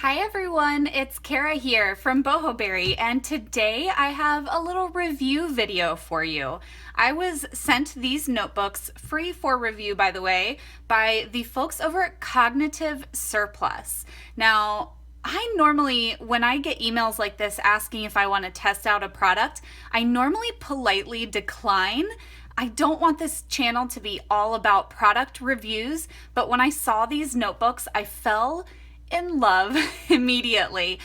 Hi everyone, it's Kara here from Boho, and today I have a little review video for you. I was sent these notebooks, free for review by the way, by the folks over at Cognitive Surplus. Now, I normally, when I get emails like this asking if I want to test out a product, I normally politely decline. I don't want this channel to be all about product reviews, but when I saw these notebooks, I fell in love immediately.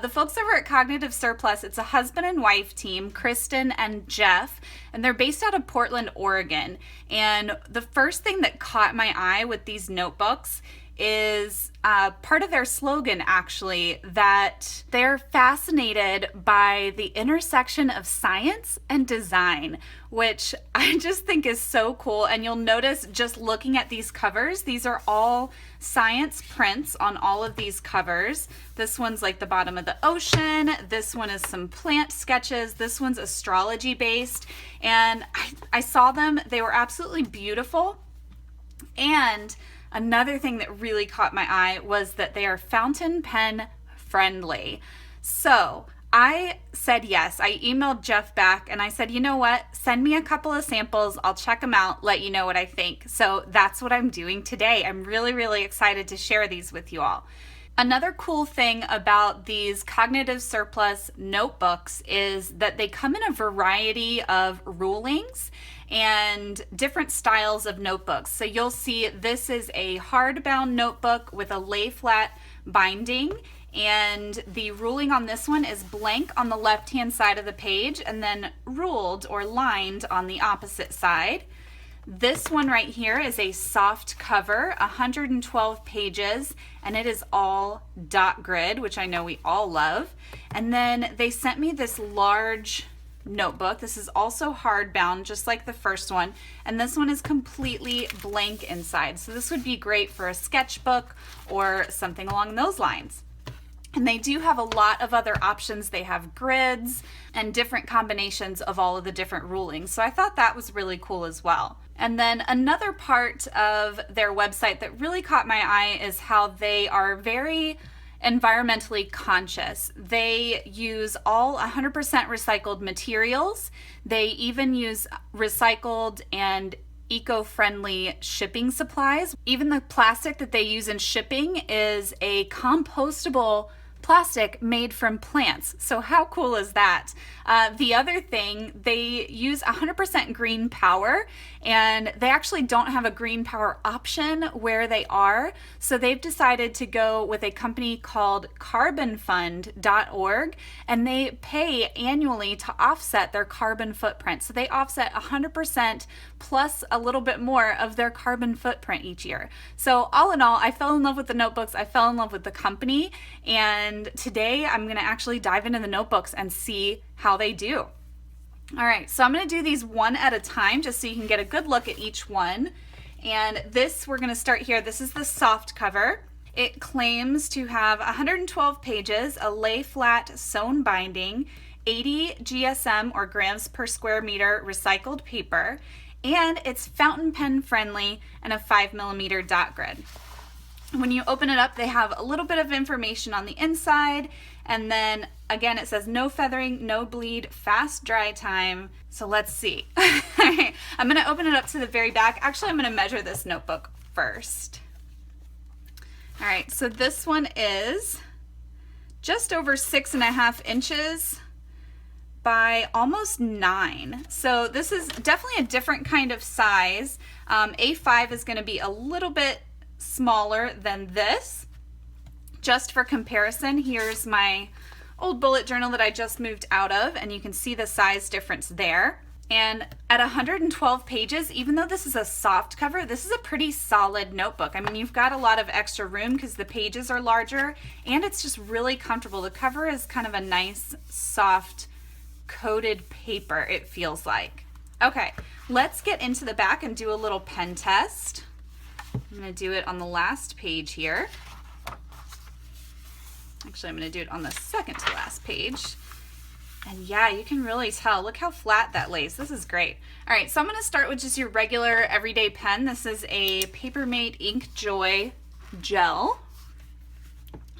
The folks over at Cognitive Surplus, it's a husband and wife team, Kristen and Jeff, and they're based out of Portland, Oregon. And the first thing that caught my eye with these notebooks is part of their slogan, actually, that they're fascinated by the intersection of science and design, which I just think is so cool. And you'll notice just looking at these covers, these are all science prints on all of these covers. This one's like the bottom of the ocean. This one is some plant sketches. This one's astrology based. And I saw them. They were absolutely beautiful. And another thing that really caught my eye was that they are fountain pen friendly. So I said yes. I emailed Jeff back and I said, you know what? Send me a couple of samples. I'll check them out, let you know what I think. So that's what I'm doing today. I'm really excited to share these with you all. Another cool thing about these Cognitive Surplus notebooks is that they come in a variety of rulings and different styles of notebooks. So you'll see this is a hardbound notebook with a lay flat binding, and the ruling on this one is blank on the left hand side of the page and then ruled or lined on the opposite side. This one right here is a soft cover, 112 pages, and it is all dot grid, which I know we all love. And then they sent me this large notebook. This is also hardbound, just like the first one, and this one is completely blank inside. So this would be great for a sketchbook or something along those lines. And they do have a lot of other options. They have grids and different combinations of all of the different rulings. So I thought that was really cool as well. And then another part of their website that really caught my eye is how they are very environmentally conscious. They use all 100% recycled materials. They even use recycled and eco-friendly shipping supplies. Even the plastic that they use in shipping is a compostable plastic made from plants. So how cool is that? The other thing, they use 100% green power, and they actually don't have a green power option where they are. So they've decided to go with a company called carbonfund.org, and they pay annually to offset their carbon footprint. So they offset 100% plus a little bit more of their carbon footprint each year. So all in all, I fell in love with the notebooks. I fell in love with the company, and today I'm going to actually dive into the notebooks and see how they do. All right, so I'm going to do these one at a time just so you can get a good look at each one. And this, we're going to start here. This is the soft cover. It claims to have 112 pages, a lay flat sewn binding, 80 GSM or grams per square meter recycled paper, and it's fountain pen friendly and a 5mm dot grid. When you open it up, they have a little bit of information on the inside, and then again it says no feathering, no bleed, fast dry time. So let's see. I'm going to open it up to the very back. Actually, I'm going to measure this notebook first. All right, so this one is just over 6.5 inches by almost 9. So this is definitely a different kind of size. A5 is going to be a little bit smaller than this. Just for comparison, here's my old bullet journal that I just moved out of, and you can see the size difference there. And at 112 pages, even though this is a soft cover, this is a pretty solid notebook. I mean, you've got a lot of extra room because the pages are larger, and it's just really comfortable. The cover is kind of a nice, soft, coated paper, it feels like. Okay, let's get into the back and do a little pen test. I'm going to do it on the last page here. Actually, I'm going to do it on the second to last page. And yeah, you can really tell. Look how flat that lays. This is great. All right, so I'm going to start with just your regular everyday pen. This is a Papermate Ink Joy gel.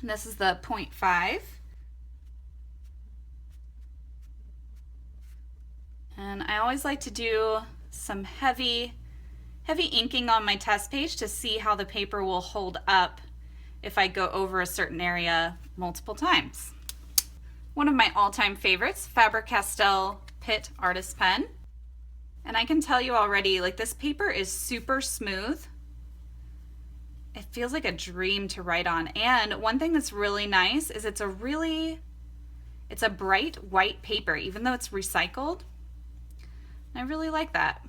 And this is the 0.5. And I always like to do some heavy inking on my test page to see how the paper will hold up if I go over a certain area multiple times. One of my all-time favorites, Faber-Castell Pitt Artist Pen. And I can tell you already, like, this paper is super smooth. It feels like a dream to write on. And one thing that's really nice is it's a bright white paper, even though it's recycled. I really like that.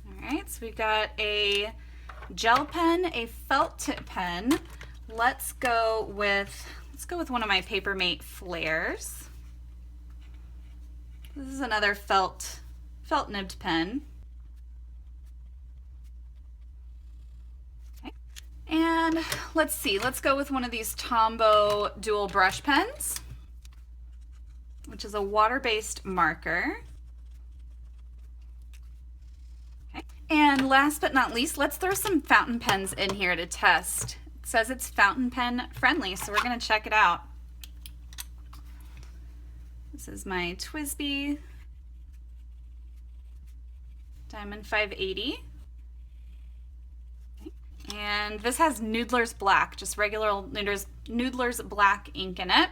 All right, so we've got a gel pen, a felt tip pen. Let's go with one of my Papermate flares. This is another felt nibbed pen. Okay. And let's see, let's go with one of these Tombow dual brush pens, which is a water-based marker. Okay. And last but not least, let's throw some fountain pens in here to test. It says it's fountain pen friendly, so we're gonna check it out. This is my TWSBI Diamond 580. Okay. And this has Noodler's Black, just regular old Noodler's Black ink in it.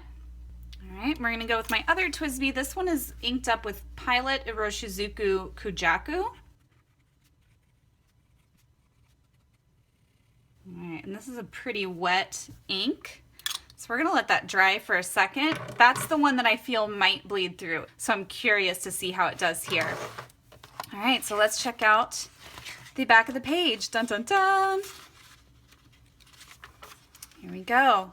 All right, we're gonna go with my other TWSBI. This one is inked up with Pilot Iroshizuku Kujaku. All right, and this is a pretty wet ink. So we're gonna let that dry for a second. That's the one that I feel might bleed through. So I'm curious to see how it does here. All right, so let's check out the back of the page. Dun, dun, dun. Here we go.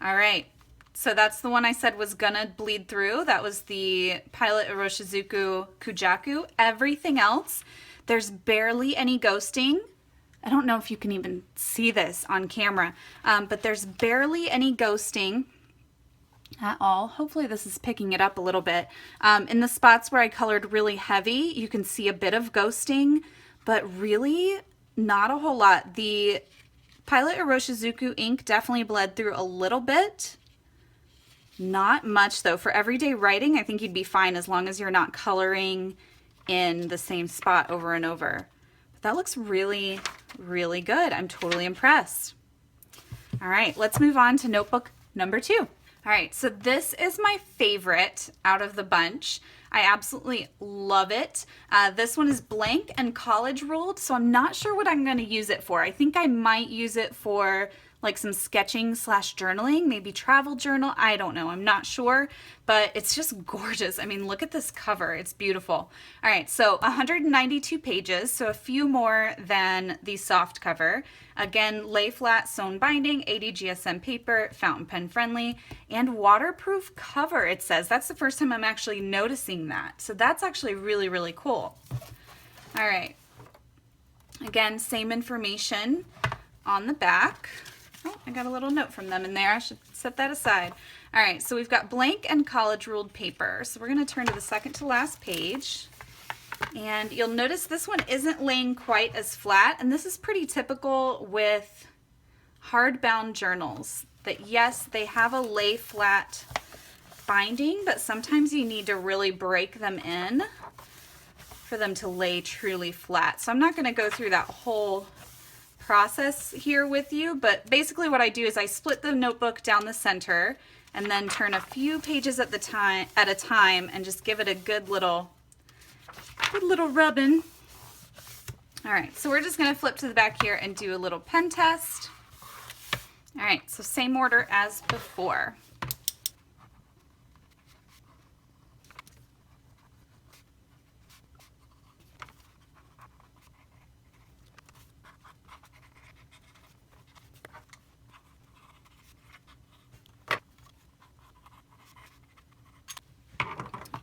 All right. So that's the one I said was gonna bleed through. That was the Pilot Iroshizuku Kujaku. Everything else, there's barely any ghosting. I don't know if you can even see this on camera, but there's barely any ghosting at all. Hopefully this is picking it up a little bit. In the spots where I colored really heavy, you can see a bit of ghosting, but really not a whole lot. The Pilot Iroshizuku ink definitely bled through a little bit. Not much though. For everyday writing, I think you'd be fine as long as you're not coloring in the same spot over and over. But that looks really, really good. I'm totally impressed. All right, let's move on to notebook number 2. All right, so this is my favorite out of the bunch. I absolutely love it. This one is blank and college ruled, so I'm not sure what I'm gonna use it for. I think I might use it for like some sketching / journaling, maybe travel journal. I don't know, I'm not sure, but it's just gorgeous. I mean, look at this cover, it's beautiful. All right, so 192 pages, so a few more than the soft cover. Again, lay flat sewn binding, 80 GSM paper, fountain pen friendly, and waterproof cover, it says. That's the first time I'm actually noticing that. So that's actually really, really cool. All right, again, same information on the back. Oh, I got a little note from them in there. I should set that aside. All right, so we've got blank and college ruled paper. So we're gonna turn to the second to last page. And you'll notice this one isn't laying quite as flat. And this is pretty typical with hardbound journals. That yes, they have a lay flat binding, but sometimes you need to really break them in for them to lay truly flat. So I'm not gonna go through that whole process here with you, but basically what I do is I split the notebook down the center and then turn a few pages at a time and just give it a good little rubbing. All right, so we're just gonna flip to the back here and do a little pen test. All right, so same order as before.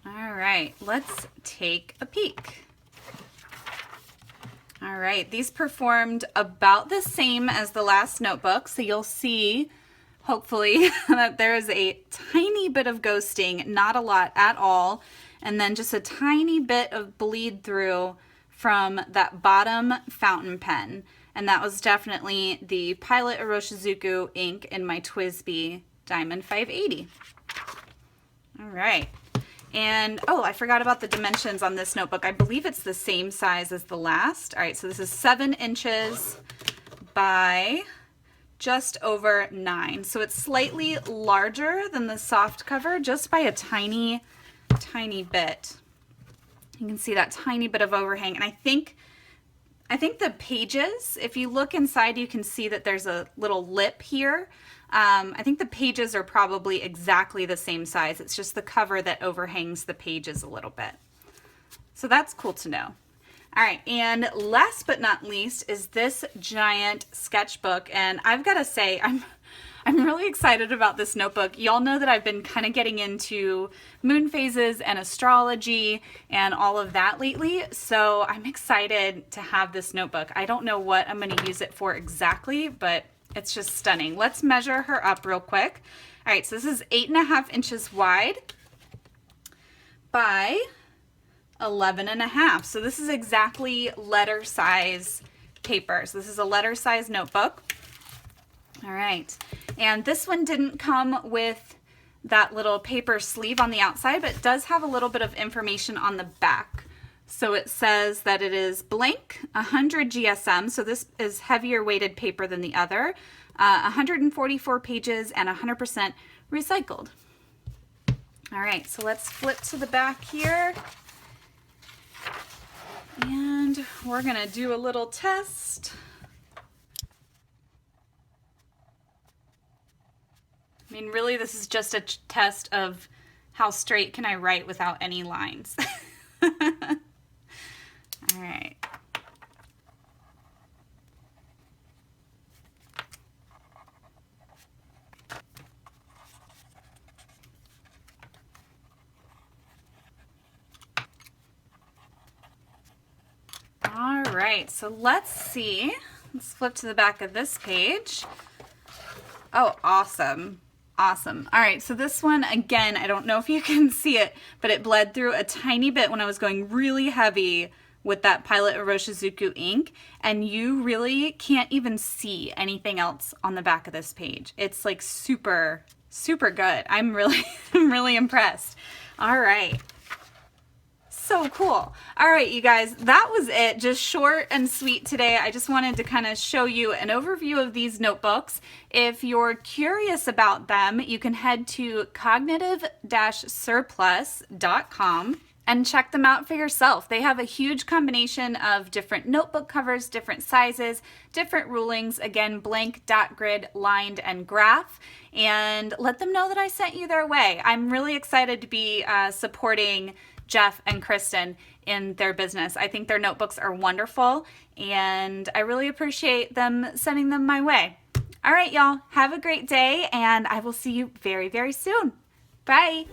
All right, let's take a peek. All right, these performed about the same as the last notebook, so you'll see, hopefully, that there is a tiny bit of ghosting, not a lot at all, and then just a tiny bit of bleed through from that bottom fountain pen. and that was definitely the Pilot Iroshizuku ink in my TWSBI Diamond 580. All right. And, oh, I forgot about the dimensions on this notebook. I believe it's the same size as the last. All right, so this is 7 inches by just over 9. So it's slightly larger than the soft cover, just by a tiny, tiny bit. You can see that tiny bit of overhang. And I think the pages, if you look inside, you can see that there's a little lip here. I think the pages are probably exactly the same size. It's just the cover that overhangs the pages a little bit. So that's cool to know. All right, and last but not least is this giant sketchbook. And I've got to say, I'm really excited about this notebook. Y'all know that I've been kind of getting into moon phases and astrology and all of that lately. So I'm excited to have this notebook. I don't know what I'm going to use it for exactly, but it's just stunning. Let's measure her up real quick. All right, so this is 8.5 inches wide by 11.5. So this is exactly letter size paper. So this is a letter size notebook. All right, and this one didn't come with that little paper sleeve on the outside, but it does have a little bit of information on the back. So it says that it is blank, 100 GSM, so this is heavier weighted paper than the other, 144 pages and 100% recycled. All right, so let's flip to the back here. And we're gonna do a little test. I mean, really, this is just a test of how straight can I write without any lines. All right. All right, so let's see. Let's flip to the back of this page. Oh, awesome. Awesome. All right, so this one, again, I don't know if you can see it, but it bled through a tiny bit when I was going really heavy with that Pilot Iroshizuku ink, and you really can't even see anything else on the back of this page. It's like super, super good. I'm really impressed. All right. So cool. All right, you guys, that was it. Just short and sweet today. I just wanted to kind of show you an overview of these notebooks. If you're curious about them, you can head to cognitive-surplus.com and check them out for yourself. They have a huge combination of different notebook covers, different sizes, different rulings, again, blank, dot, grid, lined, and graph, and let them know that I sent you their way. I'm really excited to be supporting Jeff and Kristen in their business. I think their notebooks are wonderful, and I really appreciate them sending them my way. All right, y'all, have a great day, and I will see you very, very soon. Bye.